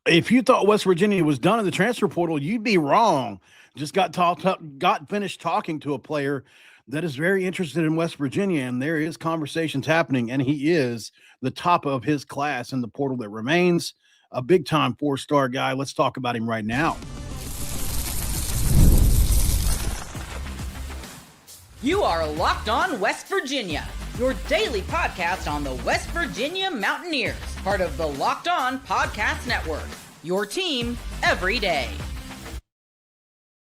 If you thought West Virginia was done in the transfer portal, you'd be wrong. Just got finished talking to a player that is very interested in West Virginia, and there is conversations happening, and he is the top of his class in the portal that remains. A big time 4-star guy. Let's talk about him right now. You are Locked On West Virginia, your daily podcast on the West Virginia Mountaineers, part of the Locked On Podcast Network, your team every day.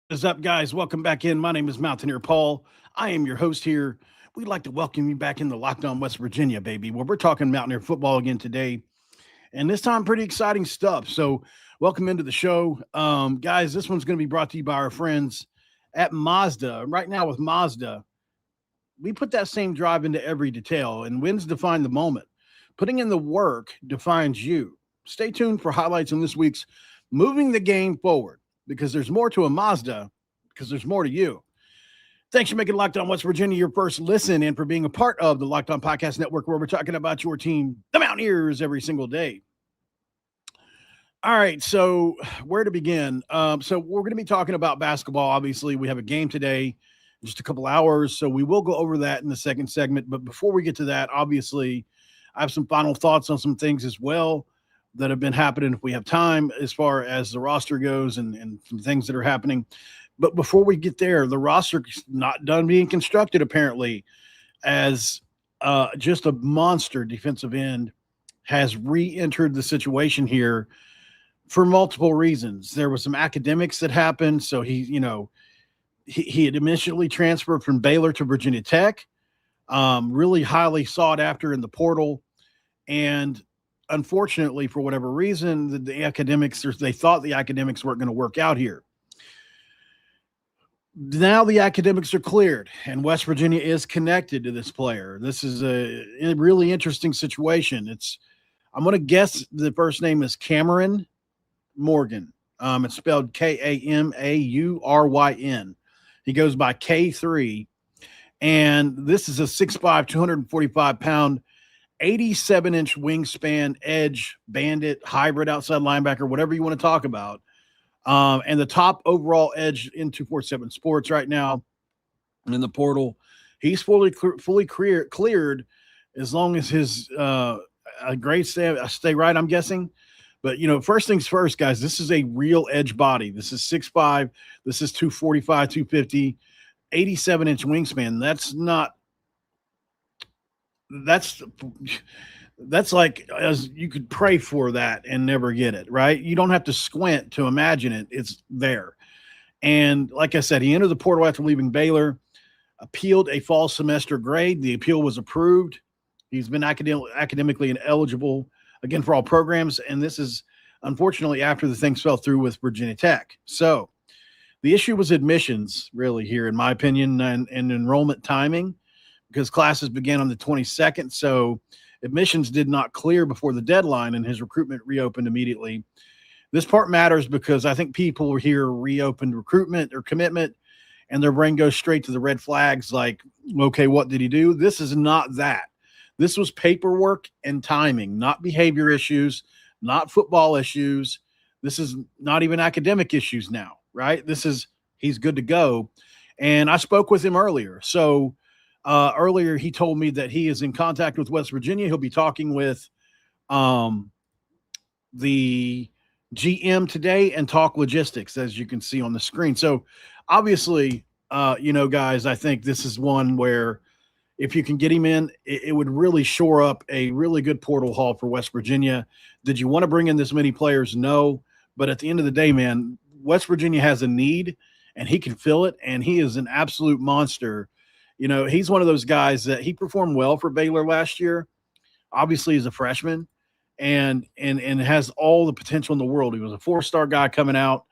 What is up, guys? Welcome back in. My name is Mountaineer Paul. I am your host here. We'd like to welcome you back in the Locked On West Virginia, baby, where we're talking Mountaineer football again today. And this time, pretty exciting stuff. So welcome into the show. Guys, this one's going to be brought to you by our friends at Mazda. Right now with Mazda, we put that same drive into every detail, and wins define the moment. Putting in the work defines you. Stay tuned for highlights in this week's Moving the Game Forward, because there's more to a Mazda, because there's more to you. Thanks for making Locked On West Virginia your first listen and for being a part of the Locked On Podcast Network, where we're talking about your team, the Mountaineers, every single day. All right, so where to begin? So we're going to be talking about basketball. Obviously, we have a game today, in just a couple hours, so we will go over that in the second segment. But before we get to that, obviously, I have some final thoughts on some things as well that have been happening if we have time as far as the roster goes and some things that are happening. But before we get there, the roster is not done being constructed, apparently, as just a monster defensive end has re-entered the situation here for multiple reasons. There was some academics that happened. So he had initially transferred from Baylor to Virginia Tech, really highly sought after in the portal. And unfortunately, for whatever reason, the academics, they thought the academics weren't going to work out here. Now the academics are cleared, and West Virginia is connected to this player. This is a really interesting situation. I'm going to guess the first name is Cameron Morgan. It's spelled Kamauryn. He goes by K3, and this is a 6'5", 245-pound, 87-inch wingspan, edge, bandit, hybrid, outside linebacker, whatever you want to talk about. And the top overall edge in 247 Sports right now in the portal. He's fully cleared as long as his grades stay right, I'm guessing. But, first things first, guys, this is a real edge body. This is 6'5". This is 245, 250, 87-inch wingspan. That's like, as you could pray for that and never get it, right? You don't have to squint to imagine it. It's there. And like I said, he entered the portal after leaving Baylor, appealed a fall semester grade. The appeal was approved. He's been academically ineligible, again, for all programs. And this is, unfortunately, after the things fell through with Virginia Tech. So the issue was admissions, really, here, in my opinion, and enrollment timing, because classes began on the 22nd. So admissions did not clear before the deadline, and his recruitment reopened immediately. This part matters because I think people here reopened recruitment or commitment, and their brain goes straight to the red flags like, okay, what did he do? This is not that. This was paperwork and timing, not behavior issues, not football issues. This is not even academic issues now, right? He's good to go. And I spoke with him earlier. So earlier he told me that he is in contact with West Virginia. He'll be talking with the GM today and talk logistics, as you can see on the screen. So obviously, guys, I think this is one where if you can get him in, it would really shore up a really good portal haul for West Virginia. Did you want to bring in this many players? No. But at the end of the day, man, West Virginia has a need, and he can fill it, and he is an absolute monster. He's one of those guys that he performed well for Baylor last year, obviously as a freshman, and has all the potential in the world. He was a 4-star guy coming out,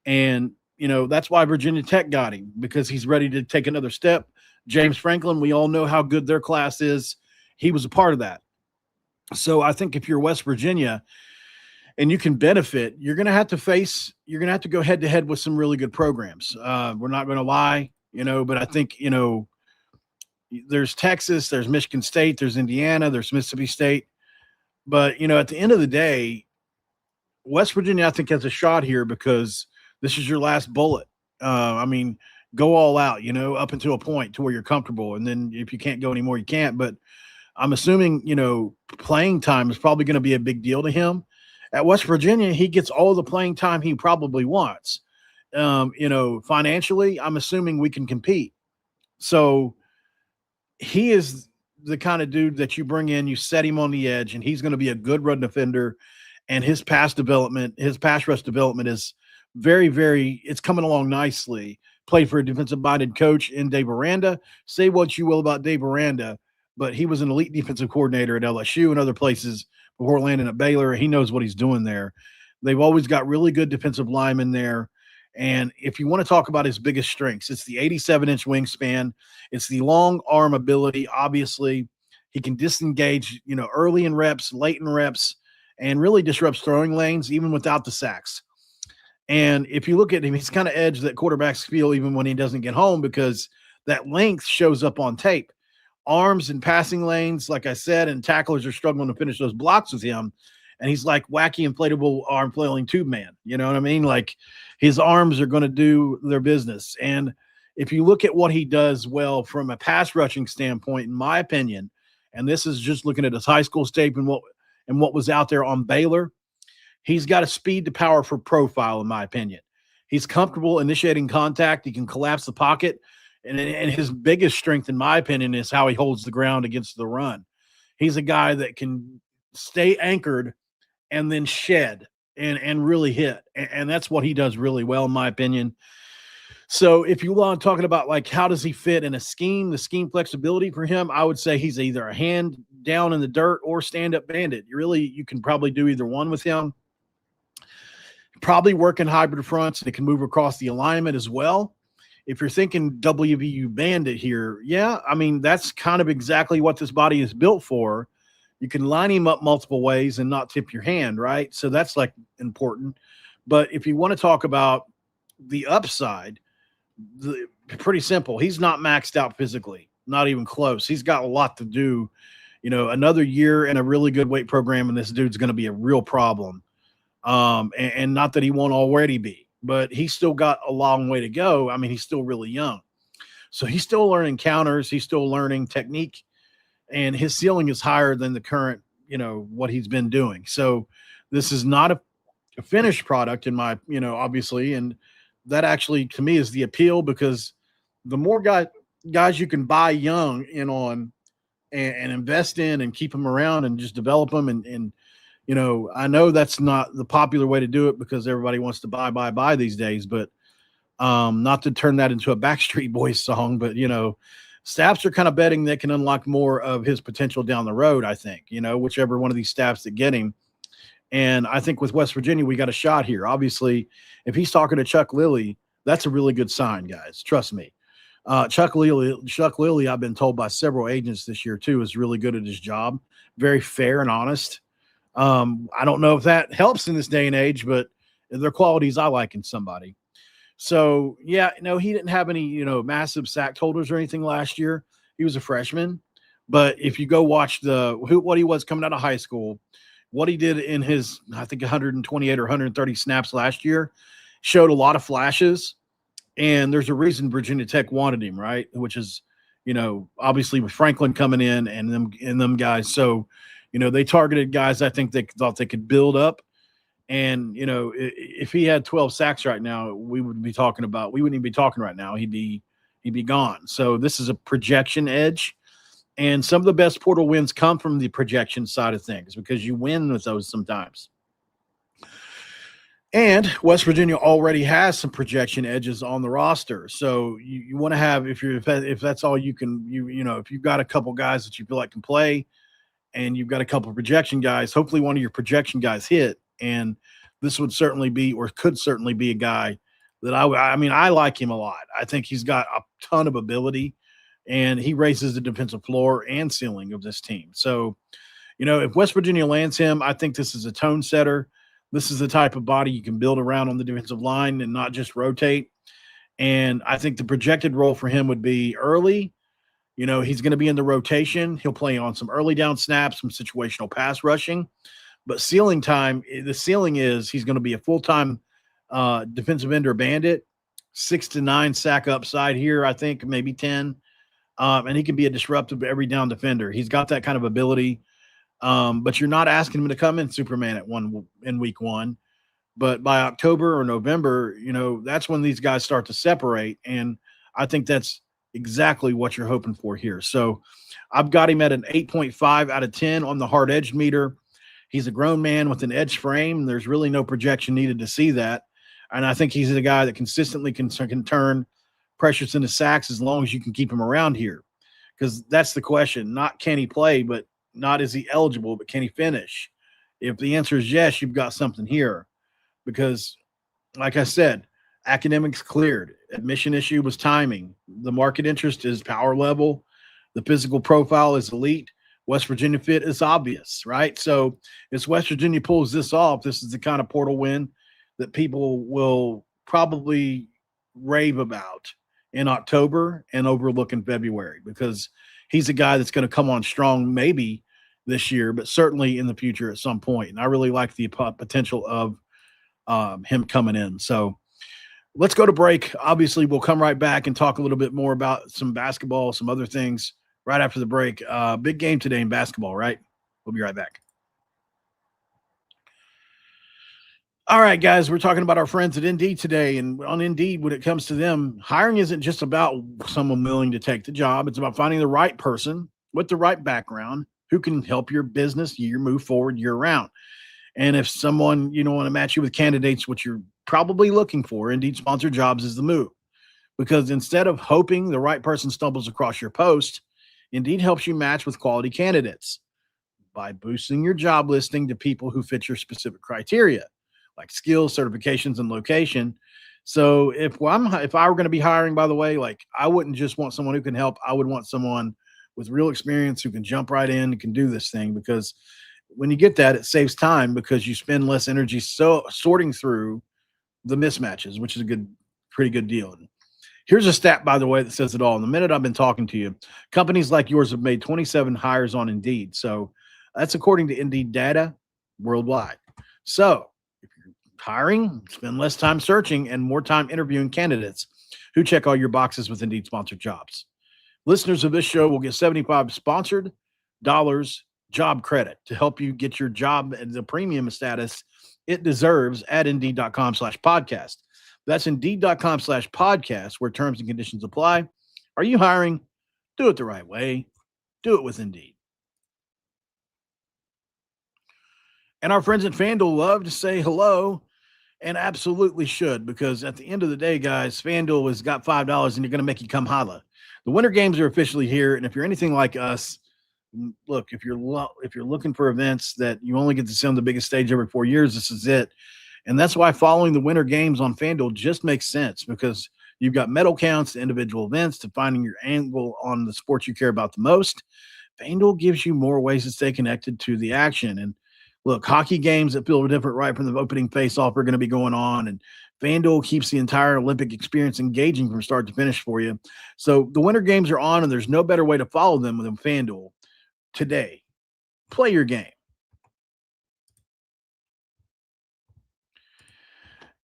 and, that's why Virginia Tech got him, because he's ready to take another step. James Franklin, we all know how good their class is. He was a part of that. So I think if you're West Virginia and you can benefit, you're going to have to go head to head with some really good programs. We're not going to lie, but I think, there's Texas, there's Michigan State, there's Indiana, there's Mississippi State. But, at the end of the day, West Virginia, I think, has a shot here because this is your last bullet. I mean, go all out, up until a point to where you're comfortable. And then if you can't go anymore, you can't. But I'm assuming, playing time is probably going to be a big deal to him. At West Virginia, he gets all the playing time he probably wants. Financially, I'm assuming we can compete. So he is the kind of dude that you bring in, you set him on the edge, and he's going to be a good run defender. And his pass rush development is very, very, it's coming along nicely. Played for a defensive minded coach in Dave Aranda. Say what you will about Dave Aranda, but he was an elite defensive coordinator at LSU and other places before landing at Baylor. He knows what he's doing there. They've always got really good defensive linemen there. And if you want to talk about his biggest strengths, it's the 87-inch wingspan. It's the long arm ability. Obviously, he can disengage, early in reps, late in reps, and really disrupts throwing lanes even without the sacks. And if you look at him, he's kind of edge that quarterbacks feel even when he doesn't get home because that length shows up on tape. Arms and passing lanes, like I said, and tacklers are struggling to finish those blocks with him. And he's like wacky inflatable arm flailing tube man. You know what I mean? Like his arms are going to do their business. And if you look at what he does well from a pass rushing standpoint, in my opinion, and this is just looking at his high school tape and what was out there on Baylor, he's got a speed to power for profile, in my opinion. He's comfortable initiating contact. He can collapse the pocket. And his biggest strength, in my opinion, is how he holds the ground against the run. He's a guy that can stay anchored and then shed and really hit. And that's what he does really well, in my opinion. So if you want talking about like how does he fit in a scheme, the scheme flexibility for him, I would say he's either a hand down in the dirt or stand-up bandit. You can probably do either one with him. Probably working hybrid fronts, and it can move across the alignment as well. If you're thinking WVU bandit here, yeah, I mean, that's kind of exactly what this body is built for. You can line him up multiple ways and not tip your hand, right? So that's like important. But if you want to talk about the upside, pretty simple. He's not maxed out physically, not even close. He's got a lot to do. Another year in a really good weight program, and this dude's going to be a real problem. And not that he won't already be, but he's still got a long way to go. I mean, he's still really young. So he's still learning counters. He's still learning technique. And his ceiling is higher than the current, what he's been doing. So this is not a finished product in my, obviously. And that actually, to me, is the appeal because the more guys you can buy young in on and invest in and keep them around and just develop them. And I know that's not the popular way to do it because everybody wants to buy these days, but not to turn that into a Backstreet Boys song, but, staffs are kind of betting they can unlock more of his potential down the road, I think, whichever one of these staffs that get him. And I think with West Virginia, we got a shot here. Obviously, if he's talking to Chuck Lilly, that's a really good sign, guys. Trust me. Chuck Lilly, I've been told by several agents this year, too, is really good at his job. Very fair and honest. I don't know if that helps in this day and age, but they're qualities I like in somebody. So, yeah, he didn't have any, massive sack totals or anything last year. He was a freshman. But if you go watch what he was coming out of high school, what he did in his, I think, 128 or 130 snaps last year, showed a lot of flashes. And there's a reason Virginia Tech wanted him, right? Which is, obviously with Franklin coming in and them guys. So, they targeted guys I think they thought they could build up. And, if he had 12 sacks right now, we wouldn't even be talking right now. He'd be gone. So this is a projection edge. And some of the best portal wins come from the projection side of things because you win with those sometimes. And West Virginia already has some projection edges on the roster. So you want to have, if that's all you can, if you've got a couple guys that you feel like can play and you've got a couple of projection guys, hopefully one of your projection guys hit. And this would certainly be, or could certainly be a guy that I like him a lot. I think he's got a ton of ability and he raises the defensive floor and ceiling of this team. So, if West Virginia lands him, I think this is a tone setter. This is the type of body you can build around on the defensive line and not just rotate. And I think the projected role for him would be early. He's going to be in the rotation. He'll play on some early down snaps, some situational pass rushing. But ceiling time, the ceiling is he's going to be a full-time defensive end or bandit, 6 to 9 sack upside here, I think, maybe 10. And he can be a disruptive every down defender. He's got that kind of ability. But you're not asking him to come in Superman in week one. But by October or November, that's when these guys start to separate. And I think that's exactly what you're hoping for here. So I've got him at an 8.5 out of 10 on the hard edge meter. He's a grown man with an edge frame. There's really no projection needed to see that. And I think he's a guy that consistently can turn pressures into sacks as long as you can keep him around here. Because that's the question. Not can he play, but not is he eligible, but can he finish? If the answer is yes, you've got something here. Because, like I said, academics cleared. Admission issue was timing. The market interest is power level. The physical profile is elite. West Virginia fit is obvious, right? So if West Virginia pulls this off, this is the kind of portal win that people will probably rave about in October and overlook in February, because he's a guy that's going to come on strong maybe this year, but certainly in the future at some point. And I really like the potential of him coming in. So let's go to break. Obviously, we'll come right back and talk a little bit more about some basketball, some other things right after the break. Big game today in basketball, right? We'll be right back. All right, guys, we're talking about our friends at Indeed today. And on Indeed, when it comes to them, hiring isn't just about someone willing to take the job. It's about finding the right person with the right background who can help your business year move forward year round. And if someone, want to match you with candidates, which you're probably looking for, Indeed Sponsored Jobs is the move. Because instead of hoping the right person stumbles across your post, Indeed helps you match with quality candidates by boosting your job listing to people who fit your specific criteria, like skills, certifications, and location. So if I were going to be hiring, by the way, like I wouldn't just want someone who can help. I would want someone with real experience who can jump right in and can do this thing, because when you get that, it saves time because you spend less energy sorting through the mismatches, which is a pretty good deal. Here's a stat, by the way, that says it all. In the minute I've been talking to you, companies like yours have made 27 hires on Indeed. So that's according to Indeed data worldwide. So if you're hiring, spend less time searching and more time interviewing candidates who check all your boxes with Indeed Sponsored Jobs. Listeners of this show will get $75 sponsored job credit to help you get your job at the premium status it deserves at Indeed.com/podcast. That's Indeed.com/podcast, where terms and conditions apply. Are you hiring? Do it the right way. Do it with Indeed. And our friends at FanDuel love to say hello, and absolutely should, because at the end of the day, guys, FanDuel has got $5 and you're going to make you come holla. The winter games are officially here, and if you're anything like us, look, if you're looking for events that you only get to see on the biggest stage every 4 years, this is it. And that's why following the winter games on FanDuel just makes sense, because you've got medal counts to individual events to finding your angle on the sports you care about the most. FanDuel gives you more ways to stay connected to the action. And look, hockey games that feel different right from the opening face-off are going to be going on, and FanDuel keeps the entire Olympic experience engaging from start to finish for you. So the winter games are on, and there's no better way to follow them than FanDuel. Today, play your game.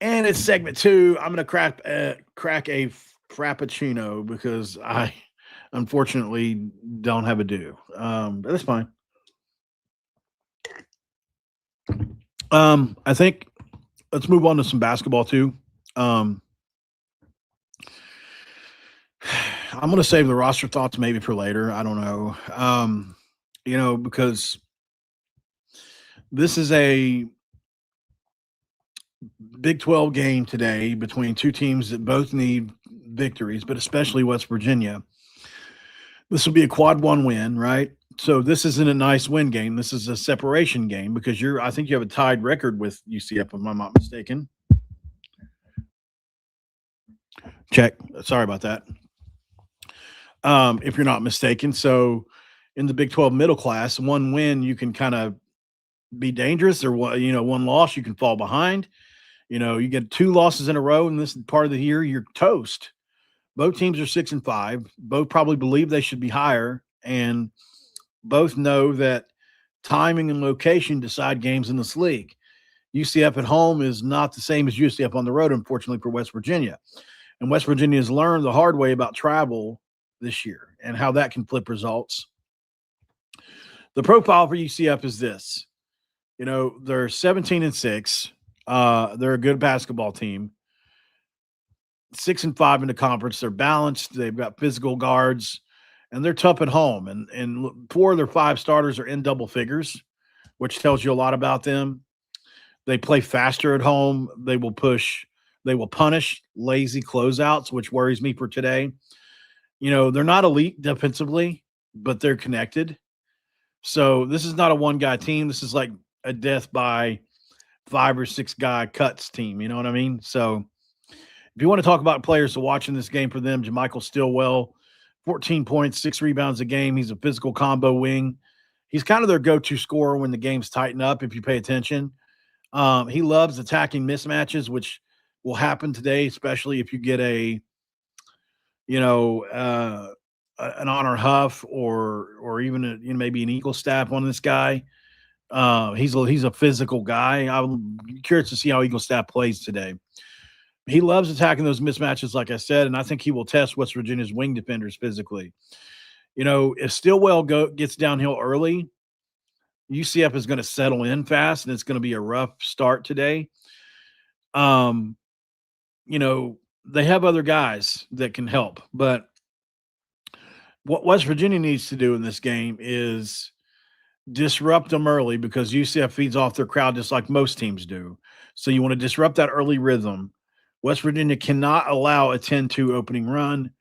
And it's segment 2. I'm going to crack a frappuccino because I unfortunately don't have a do. But that's fine. I think let's move on to some basketball too. I'm going to save the roster thoughts maybe for later. I don't know. Because this is a Big 12 game today between two teams that both need victories, but especially West Virginia. This will be a quad 1 win, right? So this isn't a nice win game. This is a separation game because I think you have a tied record with UCF, if I'm not mistaken. Check. Sorry about that. If you're not mistaken. So in the Big 12 middle class, 1 win, you can kind of be dangerous, or 1 loss, you can fall behind. You get 2 losses in a row in this part of the year, you're toast. Both teams are 6-5. Both probably believe they should be higher, and both know that timing and location decide games in this league. UCF at home is not the same as UCF on the road, unfortunately, for West Virginia. And West Virginia has learned the hard way about travel this year and how that can flip results. The profile for UCF is this. They're 17-6. They're a good basketball team. 6-5 in the conference. They're balanced. They've got physical guards, and they're tough at home. And 4 of their 5 starters are in double figures, which tells you a lot about them. They play faster at home. They will push. They will punish lazy closeouts, which worries me for today. They're not elite defensively, but they're connected. So this is not a one-guy team. This is like a death by 5 or 6 guy cuts team. You know what I mean? So if you want to talk about players to watch in this game for them, JaMychal Stillwell, 14 points, 6 rebounds a game. He's a physical combo wing. He's kind of their go-to scorer when the games tighten up, if you pay attention. He loves attacking mismatches, which will happen today, especially if you get an Honor Huff or even maybe an Eagle Staff on this guy. He's a physical guy. I'm curious to see how Eagle Staff plays today. He loves attacking those mismatches, like I said, and I think he will test West Virginia's wing defenders physically. If Stillwell gets downhill early, UCF is going to settle in fast, and it's going to be a rough start today. They have other guys that can help, but what West Virginia needs to do in this game is disrupt them early, because UCF feeds off their crowd just like most teams do. So you want to disrupt that early rhythm. West Virginia cannot allow a 10-2 opening run,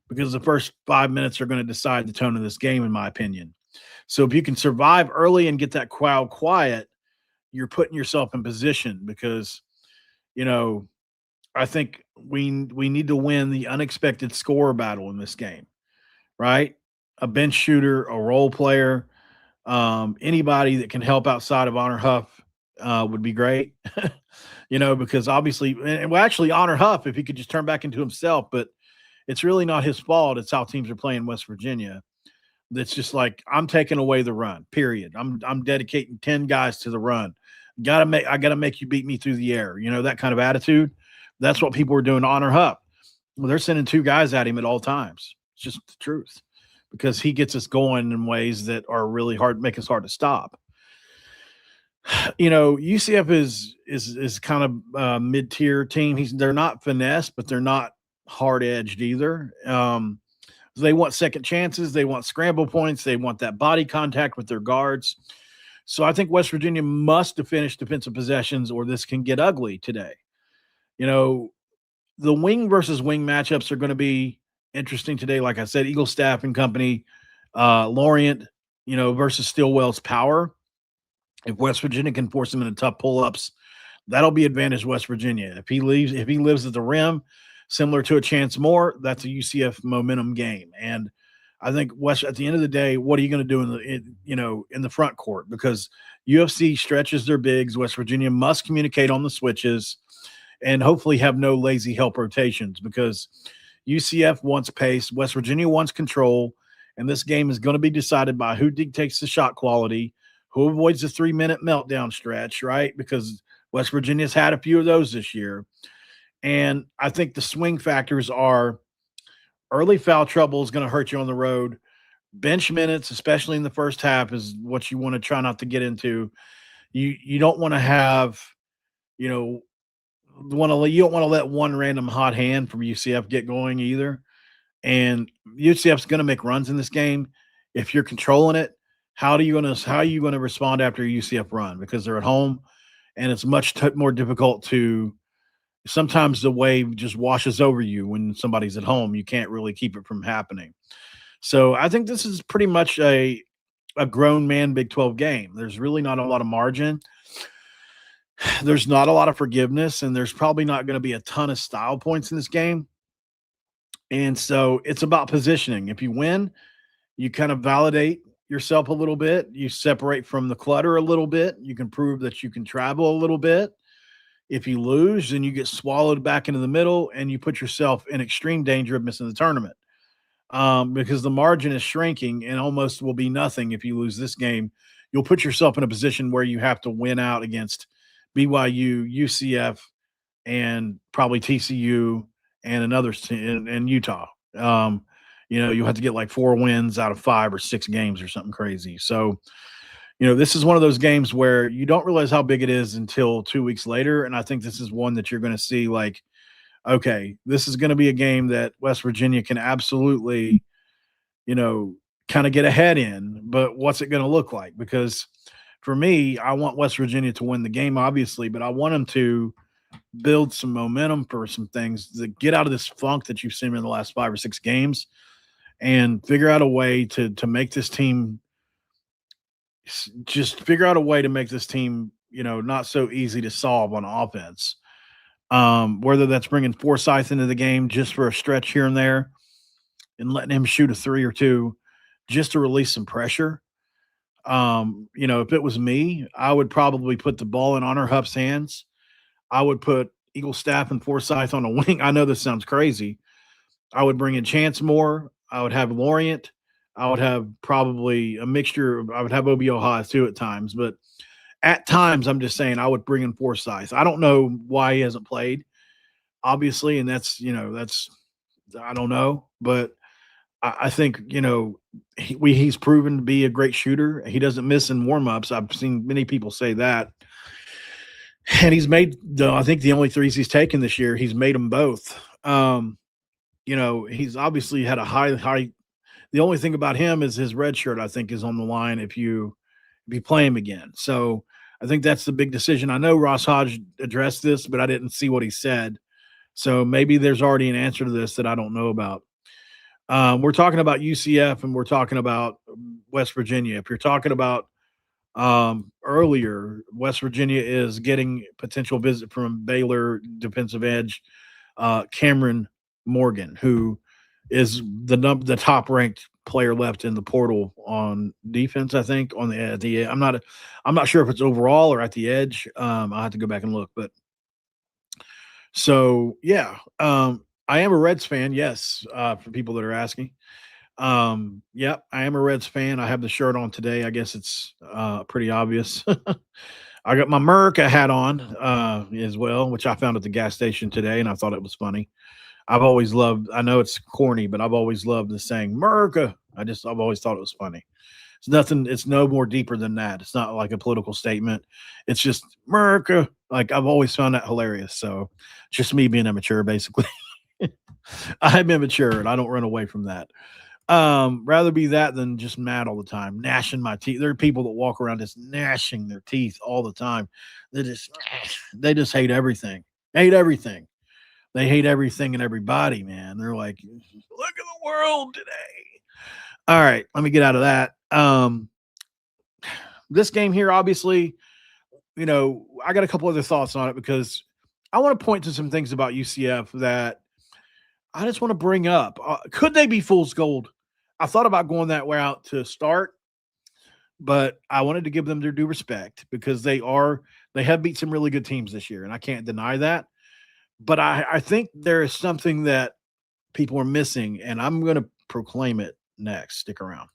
because the first 5 minutes are going to decide the tone of this game, in my opinion. So if you can survive early and get that crowd quiet, you're putting yourself in position, because, I think we need to win the unexpected score battle in this game, right? A bench shooter, a role player, anybody that can help outside of Honor Huff would be great, because obviously, actually Honor Huff, if he could just turn back into himself, but it's really not his fault. It's how teams are playing West Virginia. That's just like, I'm taking away the run, period. I'm dedicating 10 guys to the run. I gotta make you beat me through the air. That kind of attitude. That's what people are doing to Honor Huff. Well, they're sending 2 guys at him at all times. It's just the truth, because he gets us going in ways that are really hard, make us hard to stop. UCF is kind of a mid-tier team. They're not finesse, but they're not hard-edged either. They want second chances. They want scramble points. They want that body contact with their guards. So I think West Virginia must finish defensive possessions, or this can get ugly today. The wing versus wing matchups are going to be interesting today. Like I said, Eagle Staff and company, Lorient, versus Stillwell's power. If West Virginia can force him into tough pull-ups, that'll be advantage West Virginia. If he lives at the rim, similar to a Chance Moore, that's a UCF momentum game. And I think at the end of the day, what are you going to do in the front court? Because UFC stretches their bigs. West Virginia must communicate on the switches and hopefully have no lazy help rotations, because UCF wants pace, West Virginia wants control, and this game is going to be decided by who dictates the shot quality, who avoids the 3-minute meltdown stretch, right? Because West Virginia's had a few of those this year. And I think the swing factors are early foul trouble is going to hurt you on the road. Bench minutes, especially in the first half, is what you want to try not to get into. You don't want to have, you don't want to let one random hot hand from UCF get going either. And UCF's going to make runs in this game. If you're controlling it, how are you going to respond after a UCF run? Because they're at home, and it's much more difficult to. Sometimes the wave just washes over you when somebody's at home. You can't really keep it from happening. So I think this is pretty much a grown man Big 12 game. There's really not a lot of margin. There's not a lot of forgiveness, and there's probably not going to be a ton of style points in this game. And so it's about positioning. If you win, you kind of validate yourself a little bit. You separate from the clutter a little bit. You can prove that you can travel a little bit. If you lose, then you get swallowed back into the middle, and you put yourself in extreme danger of missing the tournament, because the margin is shrinking and almost will be nothing if you lose this game. you'll put yourself in a position where you have to win out against BYU, UCF, and probably TCU and another and Utah. You'll have to get like 4 wins out of 5 or 6 games or something crazy. So, this is one of those games where you don't realize how big it is until 2 weeks later. And I think this is one that you're going to see like, okay, this is going to be a game that West Virginia can absolutely, you know, kind of get ahead in, but what's it going to look like? Because for me, I want West Virginia to win the game, obviously, but I want them to build some momentum for some things to get out of this funk that you've seen in the last 5 or 6 games and figure out a way to make this team just figure out a way to make this team, not so easy to solve on offense. Whether that's bringing Forsyth into the game just for a stretch here and there and letting him shoot a 3 or 2 just to release some pressure. If it was me, I would probably put the ball in Honor Huff's hands. I would put Eagle Staff and Forsyth on a wing. I know this sounds crazy. I would bring in Chance Moore. I would have Lorient. I would have probably a mixture. I would have OBO Haas too at times, but at times I'm just saying I would bring in Forsyth. I don't know why he hasn't played, obviously, and that's I don't know, but I think he's proven to be a great shooter. He doesn't miss in warmups. I've seen many people say that, and he's made I think the only threes he's taken this year, he's made them both. He's obviously had a high. The only thing about him is his red shirt, I think, is on the line if you play him again. So I think that's the big decision. I know Ross Hodge addressed this, but I didn't see what he said. So maybe there's already an answer to this that I don't know about. We're talking about UCF and we're talking about West Virginia. If you're talking about earlier, West Virginia is getting potential visit from Baylor defensive edge Cameron Morgan, who is the top ranked player left in the portal on defense. I think on the I'm not sure if it's overall or at the edge. I'll have to go back and look, but so yeah, I am a Reds fan. Yes, for people that are asking. Yep, I am a Reds fan. I have the shirt on today. I guess it's pretty obvious. I got my America hat on as well, which I found at the gas station today, and I thought it was funny. I've always loved, I know it's corny, but I've always loved the saying America. I've always thought it was funny. It's no more deeper than that. It's not like a political statement. It's just America. Like I've always found that hilarious. So just me being immature, basically. I'm immature and I don't run away from that. Rather be that than just mad all the time, gnashing my teeth. There are people that walk around just gnashing their teeth all the time. They just hate everything. Hate everything. They hate everything and everybody, man. They're like, look at the world today. All right, let me get out of that. This game here, obviously, I got a couple other thoughts on it because I want to point to some things about UCF that I just want to bring up. Could they be fool's gold? I thought about going that way out to start, but I wanted to give them their due respect because they have beat some really good teams this year, and I can't deny that. But I think there is something that people are missing, and I'm going to proclaim it next. Stick around.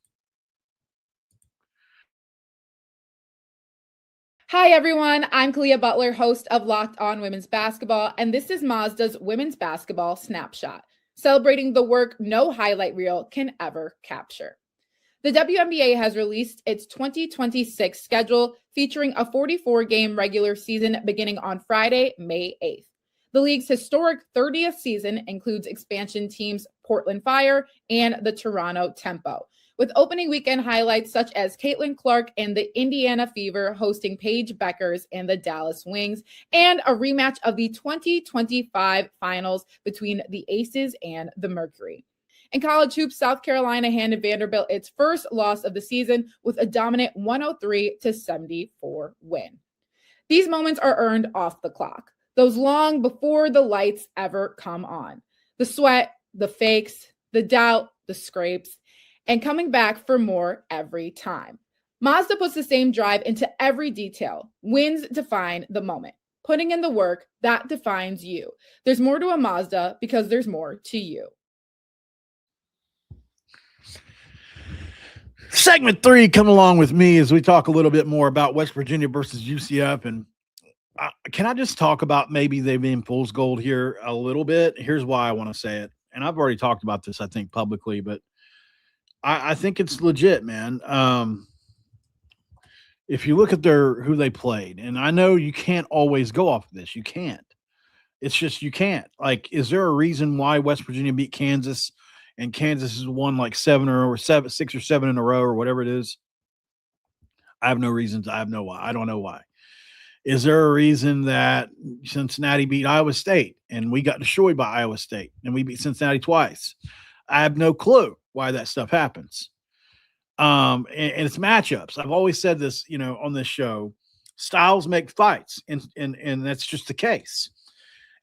Hi, everyone. I'm Kalia Butler, host of Locked On Women's Basketball, and this is Mazda's Women's Basketball Snapshot, celebrating the work no highlight reel can ever capture. The WNBA has released its 2026 schedule featuring a 44-game regular season beginning on Friday, May 8th. The league's historic 30th season includes expansion teams Portland Fire and the Toronto Tempo, with opening weekend highlights such as Caitlin Clark and the Indiana Fever hosting Paige Beckers and the Dallas Wings, and a rematch of the 2025 finals between the Aces and the Mercury. In college hoops, South Carolina handed Vanderbilt its first loss of the season with a dominant 103-74 win. These moments are earned off the clock, those long before the lights ever come on. The sweat, the fakes, the doubt, the scrapes, and coming back for more every time. Mazda puts the same drive into every detail. Wins define the moment. Putting in the work, that defines you. There's more to a Mazda because there's more to you. Segment 3, come along with me as we talk a little bit more about West Virginia versus UCF. And can I just talk about maybe they being fool's gold here a little bit? Here's why I want to say it. And I've already talked about this, I think, publicly, but I think it's legit, man. If you look at who they played, and I know you can't always go off of this. You can't. It's just you can't. Like, is there a reason why West Virginia beat Kansas and Kansas has won like 6 or 7 in a row or whatever it is? I have no reasons. I have no why. I don't know why. Is there a reason that Cincinnati beat Iowa State and we got destroyed by Iowa State and we beat Cincinnati twice? I have no clue why that stuff happens. And it's matchups. I've always said this, on this show, styles make fights, and that's just the case.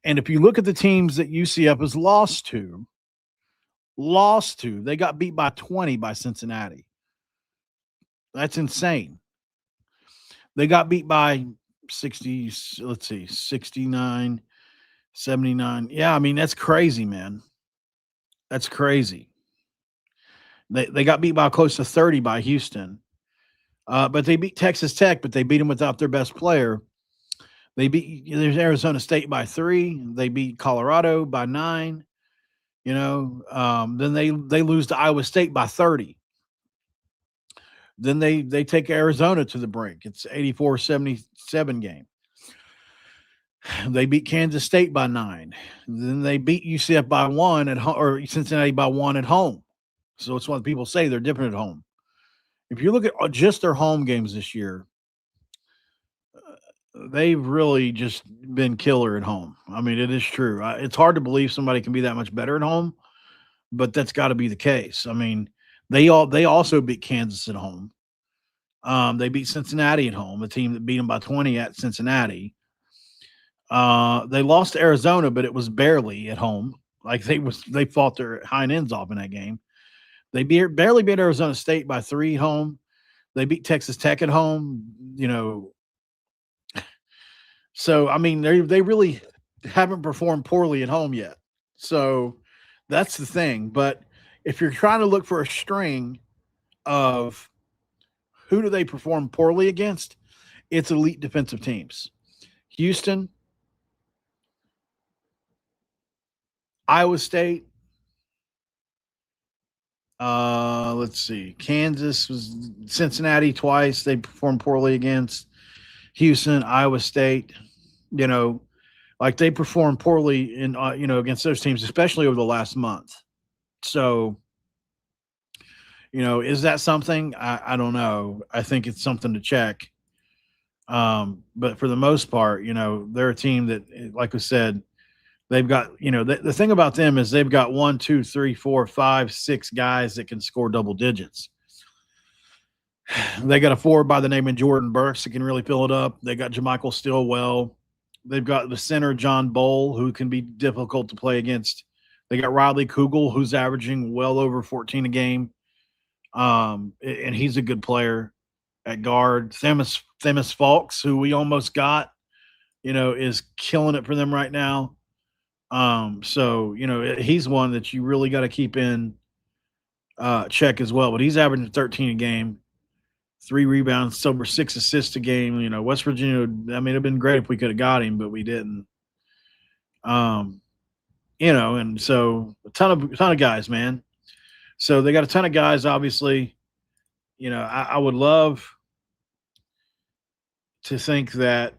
And if you look at the teams that UCF has lost to, they got beat by 20 by Cincinnati. That's insane. They got beat by 60, let's see, 69, 79. Yeah, I mean, that's crazy, man. That's crazy. They got beat by close to 30 by Houston. But they beat Texas Tech, but they beat them without their best player. They beat Arizona State by 3. They beat Colorado by 9. Then they lose to Iowa State by 30. Then they take Arizona to the brink. It's 84-77 game. They beat Kansas State by 9. Then they beat UCF by 1 at home, or Cincinnati by 1 at home. So it's what people say, they're different at home. If you look at just their home games this year, they've really just been killer at home. I mean, it is true. It's hard to believe somebody can be that much better at home, but that's got to be the case. I mean, they also beat Kansas at home. They beat Cincinnati at home, a team that beat them by 20 at Cincinnati. They lost to Arizona, but it was barely at home. Like they fought their hind ends off in that game. They barely beat Arizona State by 3 home. They beat Texas Tech at home. So I mean, they really haven't performed poorly at home yet. So that's the thing. But if you're trying to look for a string of who do they perform poorly against, it's elite defensive teams. Houston, Iowa State. Let's see. Kansas was Cincinnati twice. They performed poorly against Houston, Iowa State. Like they performed poorly in against those teams, especially over the last month. So, is that something? I don't know. I think it's something to check. But for the most part, they're a team that, like I said, they've got, the thing about them is they've got 1, 2, 3, 4, 5, 6 guys that can score double digits. They got a forward by the name of Jordan Burks that can really fill it up. They got Jermichael Stillwell. They've got the center, John Bowl, who can be difficult to play against. They got Riley Kugel, who's averaging well over 14 a game. And he's a good player at guard. Themis Falks, who we almost got, is killing it for them right now. So, he's one that you really got to keep in check as well. But he's averaging 13 a game, 3 rebounds, over 6 assists a game. West Virginia, I mean, it'd been great if we could have got him, but we didn't. And so a ton of guys, man. So they got a ton of guys, obviously. I would love to think that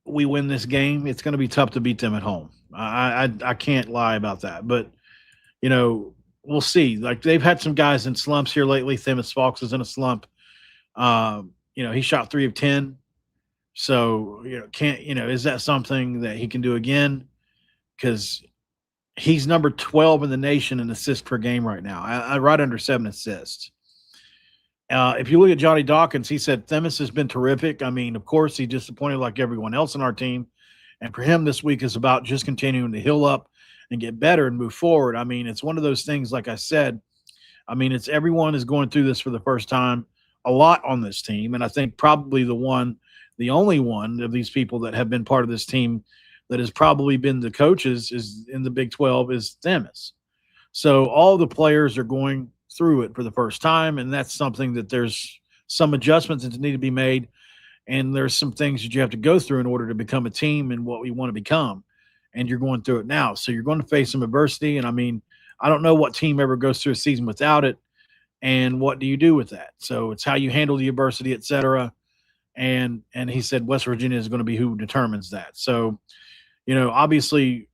we win this game. It's going to be tough to beat them at home. I can't lie about that. But, we'll see. Like, they've had some guys in slumps here lately. Themis Falks is in a slump. He shot 3 of 10. So, is that something that he can do again? Because he's number 12 in the nation in assists per game right now. I right under 7 assists. If you look at Johnny Dawkins, he said Themis has been terrific. I mean, of course, he's disappointed like everyone else on our team. And for him, this week is about just continuing to heal up and get better and move forward. I mean, it's one of those things, like I said, it's everyone is going through this for the first time a lot on this team. And I think probably the only one of these people that have been part of this team that has probably been the coaches is in the Big 12 is Themis. So all the players are going through it for the first time, and that's something that there's some adjustments that need to be made, and there's some things that you have to go through in order to become a team and what we want to become. And you're going through it now, so you're going to face some adversity. And I mean, I don't know what team ever goes through a season without it, and what do you do with that? So it's how you handle the adversity, et cetera. And he said West Virginia is going to be who determines that. So, obviously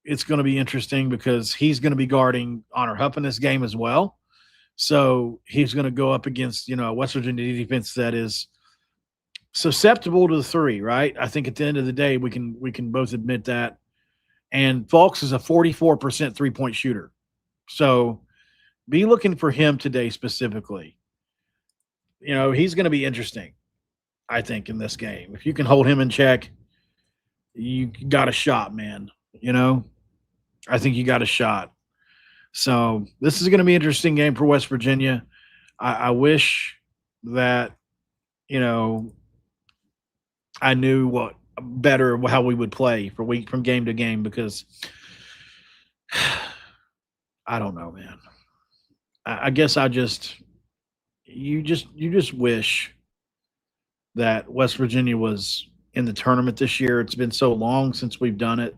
it's going to be interesting because he's going to be guarding Honor Hupp in this game as well. So he's going to go up against, a West Virginia defense that is susceptible to the three, right? I think at the end of the day, we can both admit that. And Fulks is a 44% three-point shooter. So be looking for him today specifically. He's going to be interesting, I think, in this game. If you can hold him in check, you got a shot, man. I think you got a shot. So this is going to be an interesting game for West Virginia. I wish that, I knew what better how we would play from game to game, because I don't know, man. I guess you just wish that West Virginia was in the tournament this year. It's been so long since we've done it.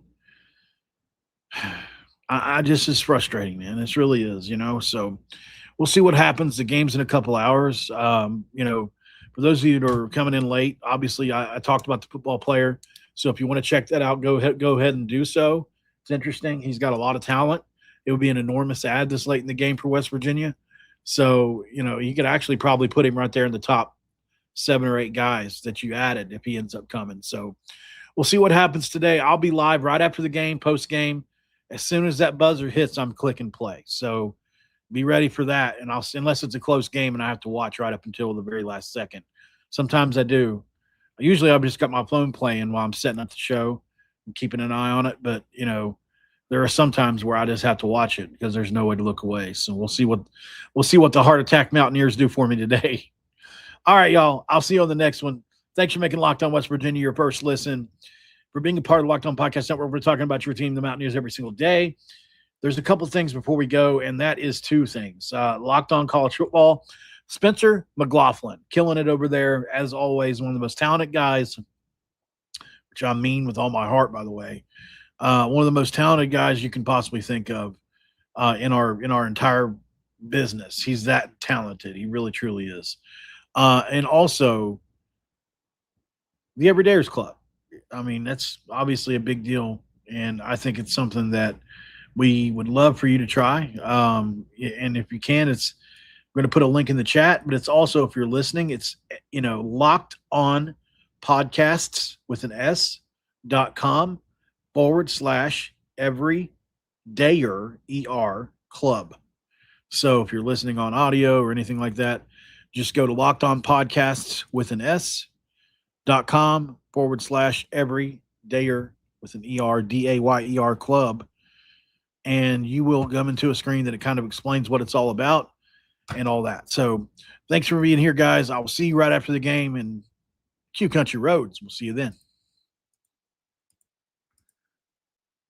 I just, it's frustrating, man. This really is, so we'll see what happens. The game's in a couple hours. For those of you that are coming in late, obviously I talked about the football player. So if you want to check that out, go ahead and do so. It's interesting. He's got a lot of talent. It would be an enormous ad this late in the game for West Virginia. So, you could actually probably put him right there in the top 7 or 8 guys that you added if he ends up coming. So we'll see what happens today. I'll be live right after the game, post game. As soon as that buzzer hits, I'm clicking play. So be ready for that. And unless it's a close game and I have to watch right up until the very last second. Sometimes I do. Usually I've just got my phone playing while I'm setting up the show and keeping an eye on it. But, there are some times where I just have to watch it because there's no way to look away. So we'll see what the Heart Attack Mountaineers do for me today. All right, y'all. I'll see you on the next one. Thanks for making Locked On West Virginia your first listen. For being a part of the Locked On Podcast Network, we're talking about your team, the Mountaineers, every single day. There's a couple things before we go, and that is 2 things. Locked On College Football, Spencer McLaughlin, killing it over there, as always, one of the most talented guys, which I mean with all my heart, by the way. One of the most talented guys you can possibly think of in our entire business. He's that talented. He really, truly is. And also the Everydayers Club. I mean, that's obviously a big deal, and I think it's something that we would love for you to try. And if you can, we're going to put a link in the chat, but it's also, if you're listening, it's, Locked On Podcasts with an S.com /Everydayer Club. So if you're listening on audio or anything like that, just go to Locked On Podcasts with an S.com /Everydayer with an DAYER Club. And you will come into a screen that it kind of explains what it's all about and all that. So thanks for being here, guys. I will see you right after the game in Q Country Roads. We'll see you then.